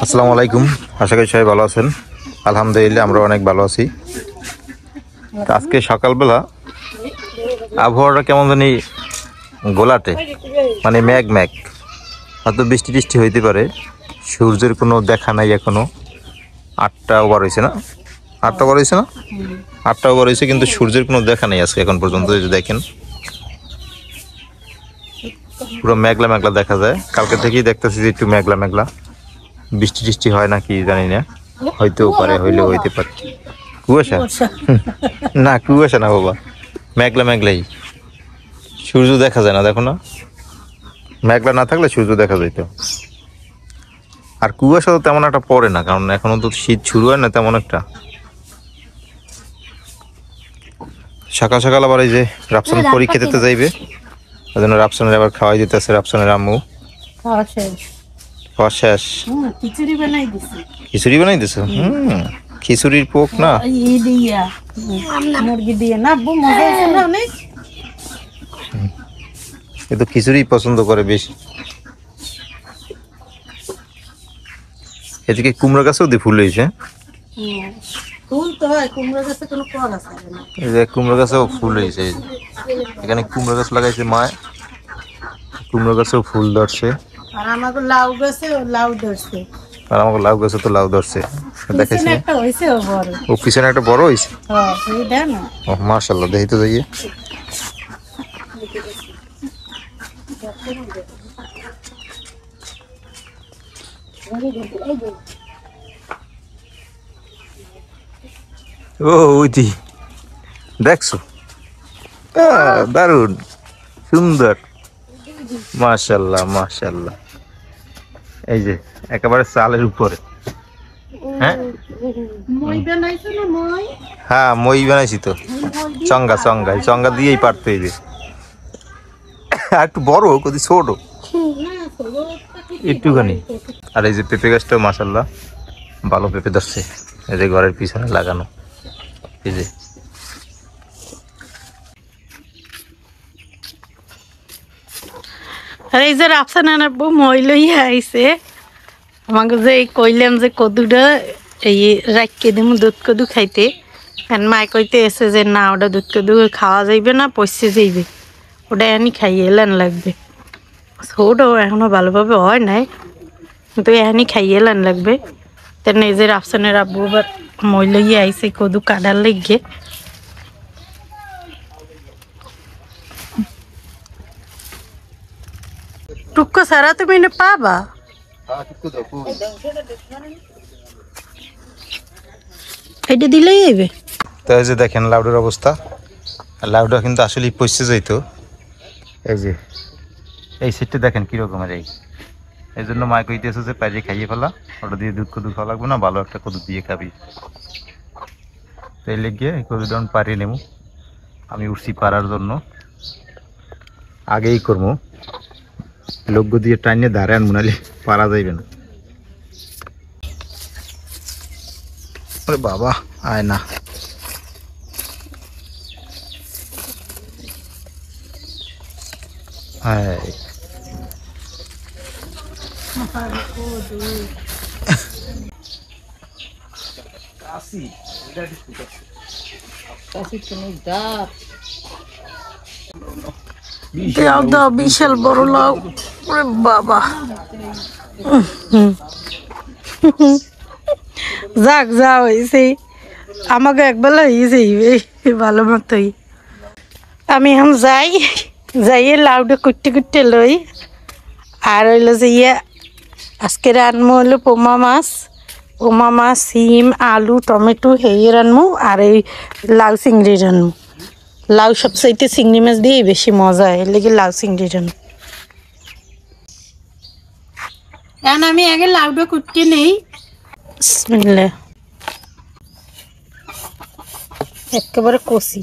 আসসালামু আলাইকুম, আশা করি সবাই ভালো আছেন। আলহামদুলিল্লাহ আমরা অনেক ভালো আছি। আজকে সকালবেলা আবহাওয়াটা কেমন জানি গোলাটে, মানে মেঘ মেঘ, হয়তো বৃষ্টি টিষ্টি হইতে পারে। সূর্যের কোনো দেখা নাই এখনো। 8টা ওভার হয়েছে না? 8টা ওভার হয়েছে না? 8টা ওভার হয়েছে, কিন্তু সূর্যের কোনো দেখা নেই আজকে এখন পর্যন্ত। দেখেন পুরো মেঘলা মেঘলা দেখা যায়। কালকে থেকেই দেখতেছি যে একটু মেঘলা মেঘলা, বৃষ্টি টিষ্টি হয় না কি জানি না, হইতেও পারে, হইলেও হইতে পারে। কুয়াশা না, কুয়াশা না বাবা, মেঘলা মেঘলাই, সূর্য দেখা যায় না। দেখো না, মেঘলা না থাকলে সূর্য দেখা যেত। আর কুয়াশা তো তেমন একটা পড়ে না, কারণ এখনো তো শীত শুরু হয় না তেমন একটা। সকাল সকাল আবার এই যে রাফসান পরীক্ষা দিতে যাইবে, ওই জন্য রাফসানের আবার খাওয়াই দিতেছে। রাফসানের আম্মু খাওয়া শেষ, খিচুড়ি বানাই দিছো। খিচুড়ির পোক না, মুরগি দিয়ে না, মজা হয়েছে না অনেক। এ তো খিচুড়ি পছন্দ করে বেশি। এদিকে কুমড়া গাছেও দিয়ে ফুল হয়েছে। ফুল তো হয়, কুমড়ো গাছে কোনো ফল আছে না। এই যে কুমড়া গাছেও ফুল হয়েছে, এখানে কুমড়া গাছ লাগাইছে মা, কুমড়া গাছেও ফুল ধরছে। আর আমাকে লাউ গাছে লাউ ধরছে, আর আমাকে লাউ গাছে তো লাউ ধরছে, দেখাইছি না? একটা হইছে ও বড়, ও পিছনে একটা বড় হয়েছে। হ্যাঁ এই দেখ না। ও মাশাআল্লাহ, দেখি তো যাইয়ে। ও ওইটি দেখছো, দারুন সুন্দর, মাশাআল্লাহ মাশাআল্লাহ। এই যে একেবারে চালের উপরে। হ্যাঁ হ্যাঁ, মই বানাইছি তো, চঙ্গা চঙ্গা, এই চঙ্গা দিয়েই পারতে হইবে। আর একটু বড় কদি ছোট একটুখানি। আর এই যে পেঁপে গাছটাও মাশাআল্লাহ ভালো পেঁপে ধরছে, এই যে ঘরের পিছনে লাগানো। এই যে আর এই যে রাফসান আব্বু মই লইয়া আইছে আমাকে, যে কইলাম যে কদুটা এই রাখকে দিমু দুধ কদু খাইতে, কারণ মায় কইতে এসে যে না ওটা দুধ কদু খাওয়া যাইবে না, পচে যাইবে, ওটা এনি খাইয়ে এলান লাগবে। ওটাও এখনো ভালোভাবে হয় নাই, কিন্তু এখানি খাইয়ে এলান লাগবে। তেন এই যে রাফসানের আব্বু আবার মই লইয়া আইছে কদু কাটার লেগে। টুকো সারা তুমি না পাবা, এটা দিলেই যাবে। তো এই যে দেখেন লাউডের অবস্থা, লাউডা কিন্তু আসলেই পচে যাইতো। এই যে এই সিটটা দেখেন কিরকমের, এই জন্য মা কইতেছে যে পাইরে খাইয়ে ফেলা, ওটা দিয়ে দুধ কদু খাওয়া লাগবে না, ভালো একটা কদু দিয়ে খাবি। তাই লেগে এই কদুটা পারিয়ে নেব। আমি উঠছি পারার জন্য, আগেই করবো, লোক দিয়ে টাইনে ধারে আনবো, নাহলে পারা যাইবে না। আরে বাবা আয় না, বিশাল বড় লাউ, বাবা যাক যা হয়েছে, আমাকে একবেলা হয়েছে ভালো মতোই। আমি এখন যাইয়ে লাউটা কুটতে কুটতে লই। আর হইলো যে আজকে রানমু হলো পোমা মাছ, সিম, আলু, টমেটো হেয়ে রানমু। আর এই লাউ চিংড়ি রানমু। লাউ সবচাইতে চিংড়ি মাছ দিয়ে বেশি মজা হয়, লেগে লাউ চিংড়ি রানমু। এখন আমি আগে লাউটা কুটতে নেই। বিসমিল্লাহ, একেবারে কষি।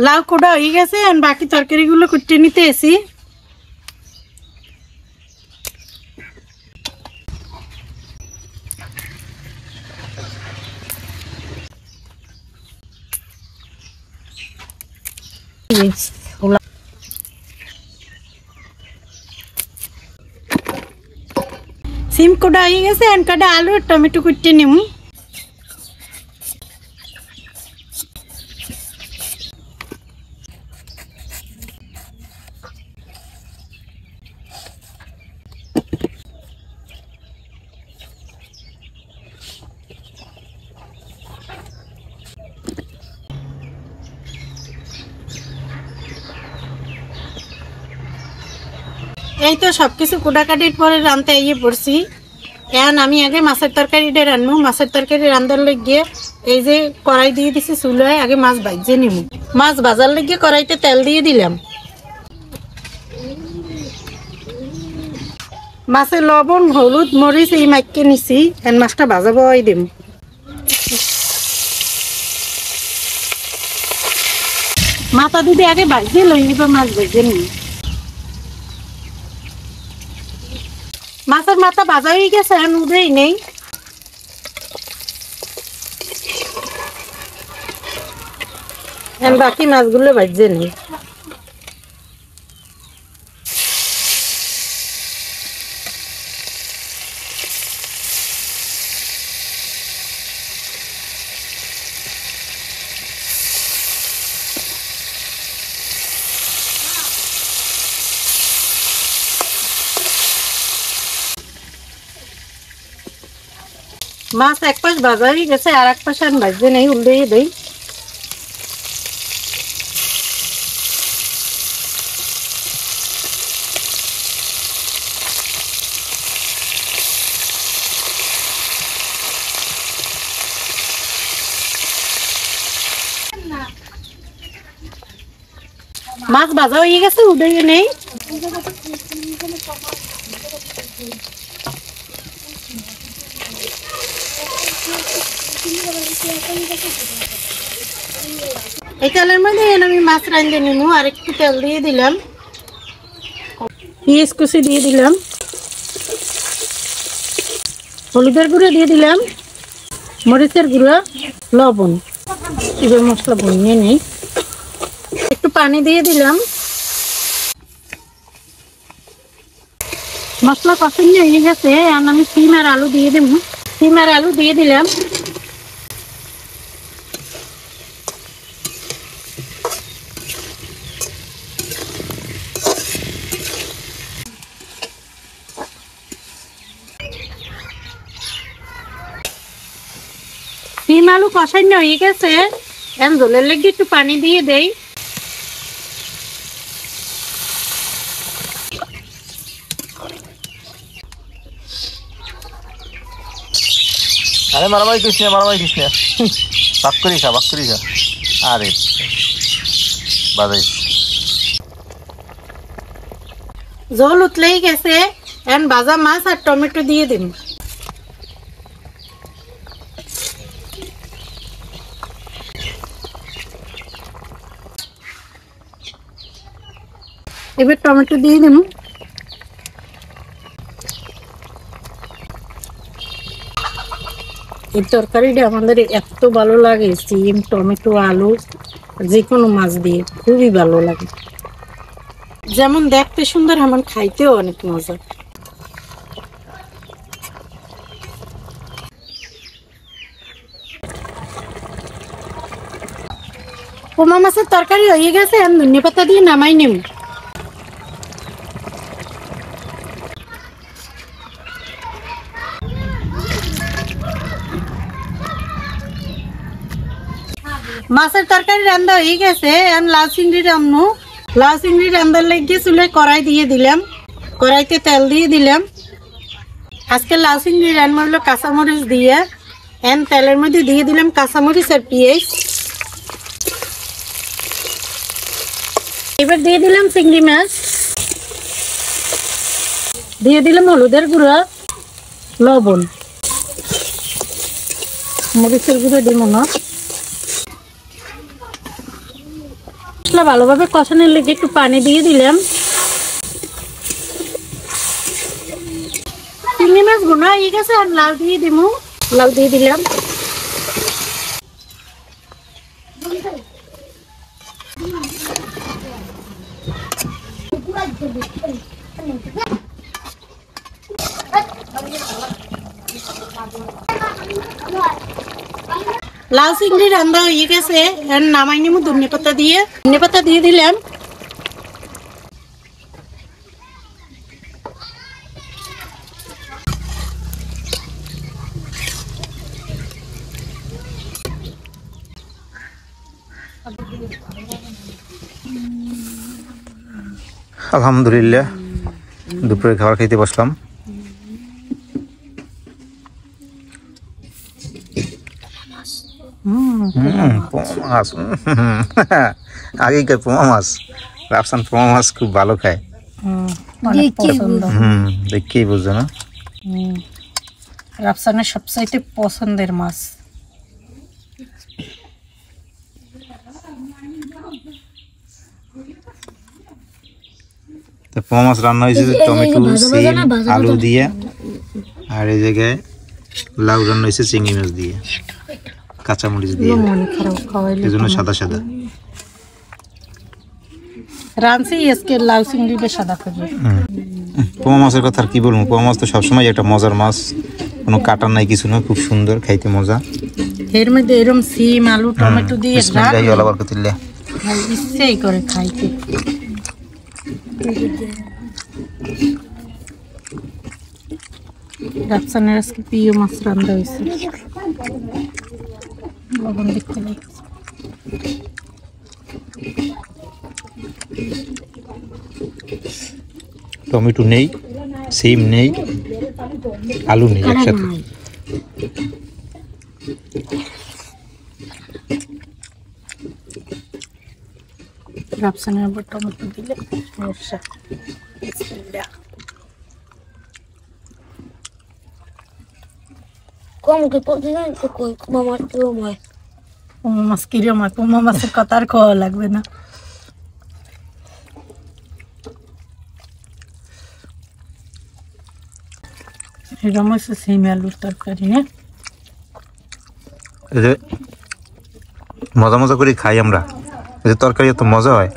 লাউ কোটা হয়ে গেছে আর বাকি তরকারিগুলো কুটে নিতে এসি। সিম কোটা হয়ে গেছে আর কাটা আলু আর টমেটো কুটে নিম। এই তো সবকিছু কোটাকাটির পরে রাঁধতে ইয়ে পড়ছি। এখন আমি আগে মাছের তরকারিটা রান্নু। মাছের তরকারি রান্ধার লাগিয়ে এই যে কড়াই দিয়ে দিছি চুলায়, আগে মাছ ভাজে নিব। মাছ ভাজার লাগিয়ে কড়াইতে তেল দিয়ে দিলাম। মাছে লবণ হলুদ মরিচ এই মাইকে নিছি, এখন মাছটা ভাজাবো এই দিম। মাথা দিদি আগে ভাজে লই নিব, মাছ ভাজে নিব। মাছের মাথা ভাজা হয়ে গেছে, এখন উঠেই নেই। বাকি মাছগুলো ভাজে নেই। মাছ এক পাশ ভাজা হয়ে গেছে, আর এক পাশ আমি ভাজতে নেই, উল্টে দেই। মাছ ভাজা হয়ে গেছে, উল্টে নেই। এই তেলের মধ্যে আমি মাছ রাঁধে নিব। আর একটু তেল দিয়ে দিলাম, পেঁয়াজ কুচি দিয়ে দিলাম, হলুদের গুঁড়ো দিয়ে দিলাম, মরিচের গুঁড়ো, লবণ। এবার মশলা ভুনিয়ে নেই। একটু পানি দিয়ে দিলাম। মশলা কষানো হয়ে গেছে, আর আমি সিম আর আলু দিয়ে দেব। সিম আর আলু দিয়ে দিলাম। সিম আলু কষানো হয়ে গেছে, এখন ঝোলের লেগে একটু পানি দিয়ে দেই। আরে মারামারি কৃষ্ণ, মারামারি কৃষ্ণ, বাক করি খা, বাক করি খা। আরে বাজাই ঝোল উতলেই গেছে, এখন ভাজা মাছ আর টমেটো দিয়ে দিন। এবার টমেটো দিয়ে দিন। এই তরকারিটা আমাদের এত ভালো লাগে, সিম টমেটো আলু যে কোনো মাছ দিয়ে খুবই ভালো লাগে। যেমন দেখতে সুন্দর, এমন খাইতেও অনেক মজা। পোমা মাছের তরকারি হয়ে গেছে, আমি ধনিয়া পাতা দিয়ে নামাই নিম। মাছের তরকারি রান্না হয়ে গেছে, আমি লাউ চিংড়ি রান্নু। লাউ চিংড়ি রান্নার লেগে চুলে কড়াই দিয়ে দিলাম, কড়াইতে তেল দিয়ে দিলাম। আজকে লাউ চিংড়ি রান্না হলো কাঁচামরিচ দিয়ে। তেলের মধ্যে দিয়ে দিলাম কাঁচামরিচ আর পেঁয়াজ। এবার দিয়ে দিলাম চিংড়ি মাছ, দিয়ে দিলাম হলুদের গুঁড়ো, লবণ, মরিচের গুঁড়ো দিব না। মশলা ভালোভাবে কষানোর লেগে একটু পানি দিয়ে দিলাম। চিংড়ি মাছ ভুনা হয়ে গেছে, আর লাউ দিয়ে দিব। লাউ দিয়ে দিলাম। লাউ চিংড়ি রান্না হয়ে গেছে, আর নামাই নিব ধনিয়া পাতা দিয়ে দিলাম। আলহামদুলিল্লাহ দুপুরে খাবার খাইতে বসলাম। পোমা মাছ আগেকার পোমা মাছ, রাফসান পোমা মাছ খুব ভালো খায়। দেখেই বুঝছো না, রাফসানের সবচাইতে পছন্দের মাছ। পোমা মাছ রান্না হয়েছে টমেটো, সিম, আলু দিয়ে, আর এই জায়গায় লাউ রান্না হয়েছে চিংড়ি মাছ দিয়ে, কাঁচামরিচ দিয়ে, এই জন্য সাদা সাদা রাঁধছি আজকে লাউ চিংড়িটা সাদা করে। পোমা মাছের কথা আর কি বলবো, পোমা মাছ তো সবসময় একটা মজার মাছ, কোনো কাটা নাই কিছু না, খুব সুন্দর খাইতে মজা। এর মধ্যে এরকম সিম আলু টমেটো দিয়ে ইচ্ছেই করে খাইতে। রাফসানের আজকে প্রিয় মাছ রান্না হয়েছে। লবণ দেখতে লাগছে। টমেটো নেই, সিম নেই, আলু নেই একসাথে। রাফসানের আবার টমেটো দিলে পোমা মাছ কিরম হয়, পোমা মাছের কথা আর খাওয়া লাগবে না। এরকম হচ্ছে সিম আলুর তরকারি। হ্যাঁ, এই যে মজা মজা করে খাই আমরা, এই যে তরকারি এত মজা হয়,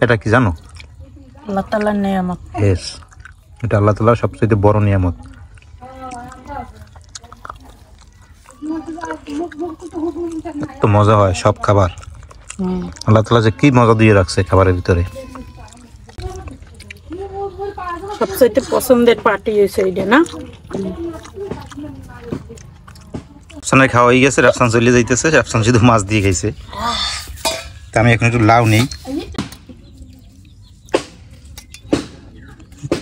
এটা কি জানো? আল্লাহ তাআলার নিয়ামত। এটা আল্লাহ তাআলার সবচেয়ে বড় নিয়ামত। এত মজা হয় সব খাবার, আল্লাহ তাআলা যে কি মজা দিয়ে রাখছে খাবারের ভিতরে। সবচেয়ে পছন্দের পার্টি হয়েছে এটা না। রাফসানের খাওয়া হয়ে গেছে, রাফসান চলে যাইতেছে, রাফসান শুধু মাছ দিয়ে খাইছে। তা আমি এখন একটু লাউ নেই,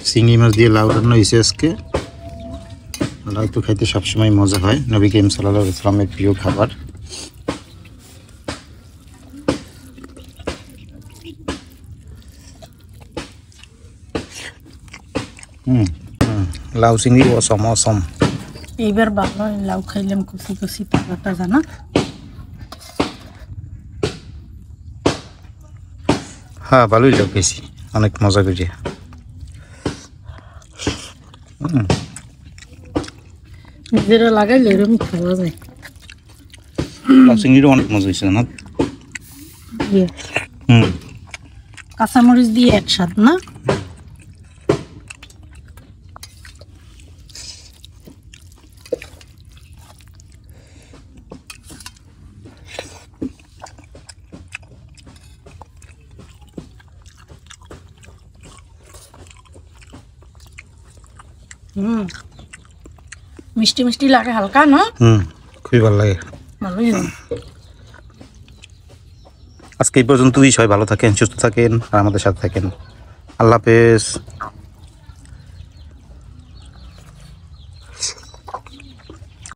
চিংড়ি মাছ দিয়ে লাউ রান্না হয়েছে আজকে। লাউ তো খাইতে সবসময় মজা হয়, নবী করিম সাল্লাল্লাহু আলাইহি ওয়াসাল্লামের প্রিয় খাবার। লাউ চিংড়ি অসম অসম। এইবার ভালো লাউ খাইলাম, কুচি কুচি পাতা জানা। হ্যাঁ ভালোই লাউ খাইছি, অনেক মজা করে। নিজেরা লাগাইলে এরকম খাওয়া যায়। লাউ চিংড়িরও অনেক মজা হয়েছে না। কাঁচামরিচ দিয়ে একসাথ না। মিষ্টি মিষ্টি লাগে হালকা না। খুবই ভালো লাগে। ভালোই আজকে এই পর্যন্তই। সবাই ভালো থাকেন, সুস্থ থাকেন, আর আমাদের সাথে থাকেন। আল্লাহ হাফেজ।